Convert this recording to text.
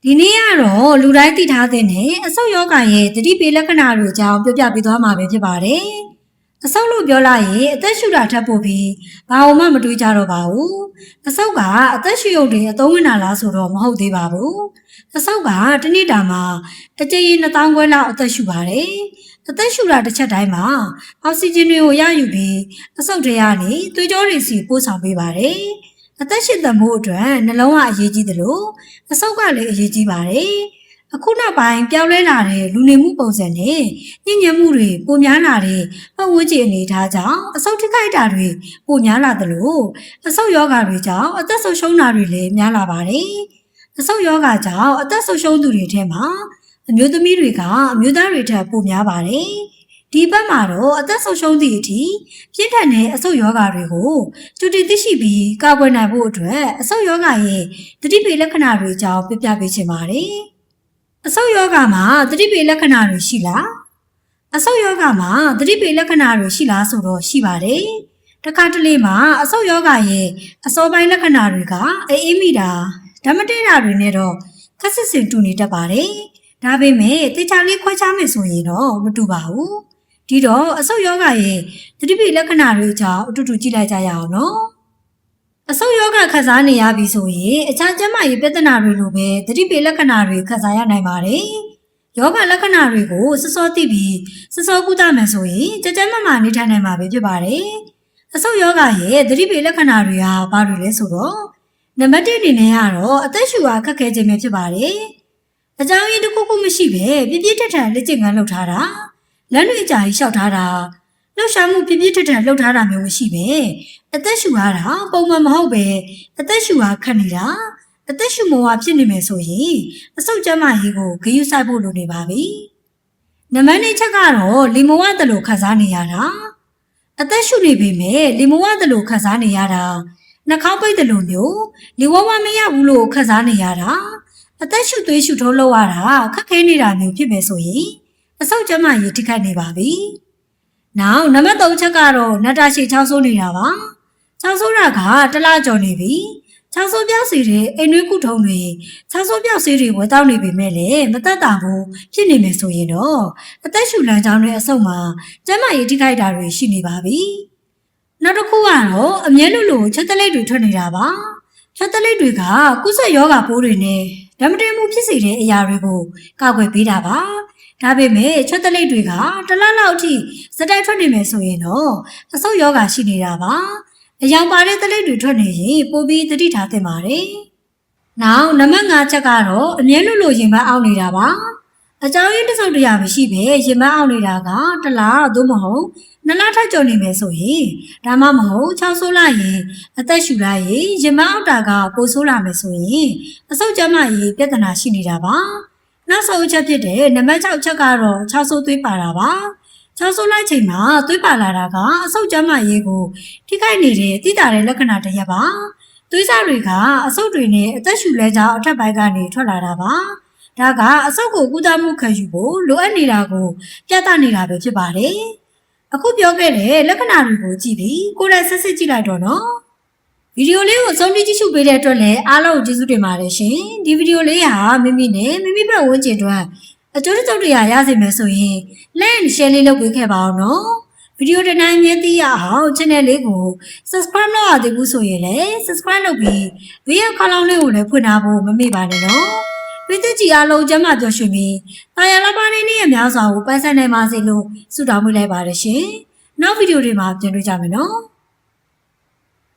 ဒီနေ့ကတော့လူတိုင်းသိထားတဲ့အဆုတ်ယောဂရဲ့သတိပေးလက္ခဏာတွေအကြောင်းပြောပြပေးသွားမှာပဲဖြစ်ပါတယ်။အဆုတ်လို့ပြောလိုက်ရင်အသက်ရှူတာထပ်ပို့ပြီးဘာမှမတွေးကြတော့ပါဘူး။အဆုတ်ကအသက်ရှူရုံတွေအသုံးဝင်တာလားဆိုတော့မဟုတ်သေးပါဘူး။အဆုတ်ကတစ်နေ့တာမှာတစ်ကြိမ်2000ခွဲလောက်အသက်ရှူပါတယ်။အသက်ရှူတာတစ်ချက်တိုင်းမှာအောက်ဆီဂျင်တွေကိုရယူပြီးအဆုတ်ထဲကနေသွေးကြောတွေစီပို့ဆောင်ပေးပါတယ်။အသက်ရှင်သန်ဖို့အတွက်နှလုံးကအရေးကြီးသလိုအဆုတ်ကလည်းအရေးကြီးပါတယ်။အခုနောက်ပိုင်းပြောင်းလဲလာတဲ့လူနေမှုပုံစံနဲ့ညဉ့်ညံ့မှုတွေပိုများလာတဲ့ပတ်ဝန်းကျင်အနေအထားကြောင့်အဆုတ်ထိခိုက်တာတွေပိုများလာသလိုအဆုတ်ယောဂတွေကြောင့်အသက်ဆုံးရှုံးတာတွေလည်းများလာပါတယ်။အဆုတ်ယောဂကြောင့်အသက်ဆုံးရှုံးသူတွေထဲမှာအမျိုးသမီးတွေကအမျိုးသားတွေထက်ပိုများပါတယ်။ဒီဘက်မှာတော့အသက်ဆုံးရှုံးသည့်အထိပြင်းထန်တဲ့အဆုတ်ယောဂတွေကိုကြိုတင်သိရှိပြီးကာကွယ်နိုင်ဖို့အတွက်အဆုတ်ယောဂရဲ့သတိပေးလက္ခဏာတွေအကြောင်းပြပြပေးချင်ပါတယ်။အဆုတ်ယောဂမှာသတိပေးလက္ခဏာတွေရှိလား။အဆုတ်ယောဂမှာသတိပေးလက္ခဏာတွေရှိလားဆိုတော့ရှိပါတယ်။တစ်ခါတလေမှာအဆုတ်ယောဂရဲ့အစောပိုင်းလက္ခဏာတွေကအေးမိတာဓာတ်မတည့်တာတွေနဲ့တော့ခက်ဆစ်ဆင်တူနေတတ်ပါတယ်။ဒါပေမဲ့တေချာလေးခွဲခြားမယ်ဆိုရင်တော့မတူပါဘူး။ဒီတော့အဆုတ်ယောဂရဲ့သတိပေးလက္ခဏာတွေအကြောင်းအတူတူကြည့်လိုက်ကြရအောင်နော်။အဆုတ်ယောဂခံစားနေရပြီဆိုရင်အခြားကျန်းမာရေးပြဿနာတွေလိုပဲသတိပေးလက္ခဏာတွေခံစားရနိုင်ပါတယ်။ယောဂလက္ခဏာတွေကိုစောစောသိပြီးစောစောကုသမယ်ဆိုရင်ကျန်းမာနေထိုင်နိုင်မှာပဲဖြစ်ပါတယ်။အဆုတ်ယောဂရဲ့သတိပေးလက္ခဏာတွေဟာဘာတွေလဲဆိုတော့နံပါတ်1အနေနဲ့ကတော့အသက်ရှူအားခက်ခဲခြင်းပဲဖြစ်ပါတယ်။အကြောင်းရင်းတစ်ခုခုမရှိပဲပြပြထထန်လက်ကျင်ကန်းလှုပ်ထားတာလက်တွေအကြာကြီးလျှောက်ထားတာလှုပ်ရှားမှုပြပြထထန်လှုပ်ထားတာမျိုးမရှိပဲအသက်ရှူရတာပုံမှန်မဟုတ်ပဲအသက်ရှူအားခက်နေတာအသက်ရှူမောဟာဖြစ်နေမယ်ဆိုရင်အဆုတ်ကျန်းမာရေးကိုဂရုစိုက်ဖို့လိုနေပါပြီ။နံပါတ်2ချက်ကတော့လီမိုဝတ်တလို့ခံစားနေရတာအသက်ရှူနေပေမဲ့လီမိုဝတ်တလို့ခံစားနေရတာနှာခေါင်းပိတ်တလို့မျိုးလီဝဝမရဘူးလို့ခံစားနေရတာအသက်ရှူသွေးရှူထိုးလောက်ရတာခက်ခဲနေတာမျိုးဖြစ်မယ်ဆိုရင်အဆုတ်ကျန်းမာရေးထိခိုက်နေပါပြီ။နောက်နံပါတ်3ချက်ကတော့နတ်တာရှည်ချောင်းဆိုးနေတာပါ။ချောင်းဆိုးတာကတစ်လကျော်နေပြီ။ချောင်းဆိုးပြောက်စီတဲ့အိမ်နှွေးကုထုံးတွေချောင်းဆိုးပြောက်စီတွေဝယ်တောက်နေပေမဲ့လည်းမသက်သာဘူးဖြစ်နေမယ်ဆိုရင်တော့အသက်ရှူလမ်းကြောင်းတွေအဆုတ်မှာကျန်းမာရေးထိခိုက်တာတွေရှိနေပါပြီ။နောက်တစ်ခုကတော့အမြဲလိုချက်တလိပ်တွေထွက်နေတာပါ။ချက်တလိပ်တွေကကုသယောဂပိုးတွေနဲ့ဓာတ်မတည့်မှုဖြစ်စေတဲ့အရာတွေကိုကာကွယ်ပေးတာပါ။ဒါပေမဲ့ချက်တလိပ်တွေကတစ်လလောက်အထိစတိုက်ထွက်နေမယ်ဆိုရင်တော့အဆုတ်ယောဂရှိနေတာပါ။အယောင်ပါတဲ့တလိပ်တွေထွက်နေရင်ပိုပြီးသတိထားသင့်ပါတယ်။နောက်နံပါတ်5ချက်ကတော့အမြဲလိုရင်ပန်းအောင်နေတာပါ။အကြောင်းရင်းတစ်စုံတစ်ရာမရှိပဲရင်ပန်းအောင်နေတာကတစ်လသို့မဟုတ်2လထပ်ကျော်နေမယ်ဆိုရင်ဒါမှမဟုတ်6ဆိုးလိုက်ရင်အသက်ရှူလိုက်ရင်ရင်ပန်းအောက်တာကပိုဆိုးလာမယ်ဆိုရင်အဆုတ်ကျန်းမာရေးပြဿနာရှိနေတာပါ။နောက်ဆုံးချက်ဖြစ်တဲ့နံပါတ်6ချက်ကတော့6ဆိုးသွေးပါတာပါ။6ဆိုးလိုက်ချိန်မှာသွေးပါလာတာကအဆုတ်ကျန်းမာရေးကိုထိခိုက်နေတဲ့တိတာတဲ့လက္ခဏာတစ်ရပ်ပါ။သွေးစားတွေကအဆုတ်တွေနဲ့အသက်ရှူလဲကြောင်းအထက်ပိုင်းကနေထွက်လာတာပါ။ဒါကအဆုတ်ကိုကုသမှုခံယူဖို့လိုအပ်နေတာကိုပြသနေတာပဲဖြစ်ပါတယ်။အခုပြောခဲ့တဲ့လက္ခဏာတွေကိုကြည့်ပြီးကိုယ်တိုင်ဆက်စစ်ကြည့်လိုက်တော့နော်။ဗီဒီယိုလေးကိုအဆုံးထိကြည့်ရှုပေးတဲ့အတွက်လည်းအားလုံးကျေးဇူးတင်ပါတယ်ရှင်။ဒီဗီဒီယိုလေးဟာမိမိနဲ့မိမိဘက်ဝန်းကျင်အတွက်အကျိုးတစ်စုံတစ်ရာရစေမယ်ဆိုရင် like and share လေးလုပ်ပေးခဲ့ပါအောင်နော်။ဗီဒီယိုတစ်နိုင်မြဲသိရအောင် channel လေးကို subscribe လုပ်ရသေးဘူးဆိုရင်လည်း subscribe လုပ်ပြီးဘေးကခေါင်းလောင်းလေးကိုလည်းဖွင့်ထားဖို့မမေ့ပါနဲ့နော်။ပြည်သူကြီးအားလုံးကျန်းမာပျော်ရွှင်ပြီးတာယာလာပါနေနေ့အများစွာကိုပန်းဆိုင်နိုင်ပါစေလို့ဆုတောင်းပေးလိုက်ပါတယ်ရှင်။နောက်ဗီဒီယိုတွေမှာပြန်တွေ့ကြမယ်နော်။